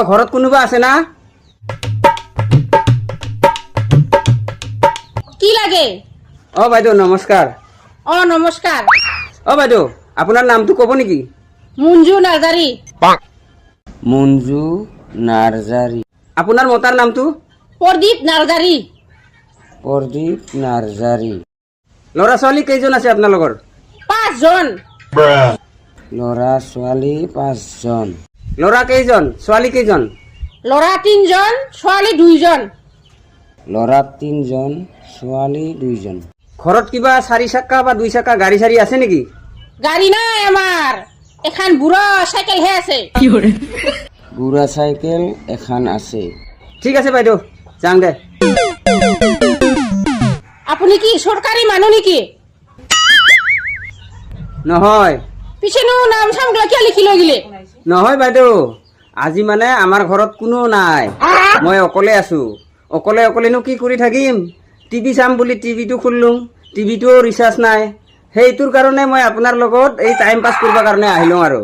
ঘৰত কোনোবা আছে না? কি লাগে? বাইদেউ নমস্কাৰ। নমস্কাৰ। বাইদেউ আপোনাৰ নামটো ক'ব নেকি? মঞ্জু নাৰ্জাৰী। মঞ্জু নাৰ্জাৰী। আপোনাৰ মতাৰ নামটো? প্ৰদীপ নাৰ্জাৰী। প্ৰদীপ নাৰ্জাৰী। ল'ৰা ছোৱালী কেইজন আছে আপোনালোকৰ? 5 জন। ল'ৰা ছোৱালী 5 জন। ল'ৰা কেইজন, ছোৱালী কেইজন? ল'ৰা 3 জন, ছোৱালী 2 জন। ল'ৰা 3 জন, ছোৱালী 2 জন। ঘৰত কিবা 4 চকা বা 2 চকা গাড়ী চাৰি আছে নেকি? গাড়ী নাই আমাৰ, এখন বুঢ়া চাইকেলহে আছে। বুঢ়া চাইকেল এখন আছে। ঠিক আছে বাইদেউ, যাম দে। আপুনি কি চৰকাৰী মানুহ নেকি? নহয়। পিছেনো নাম চাম কিয় লিখি লৈ গিলে? নহয় বাইদেউ, আজি মানে আমাৰ ঘৰত কোনো নাই, মই অকলে আছো। অকলেনো কি কৰি থাকিম? টিভি চাম বুলি টিভিটো খুলিলো, টিভিটোও ৰিচাৰ্জ নাই। সেইটোৰ কাৰণে মই আপোনাৰ লগত এই টাইম পাছ কৰিব কাৰণে আহিলো আৰু।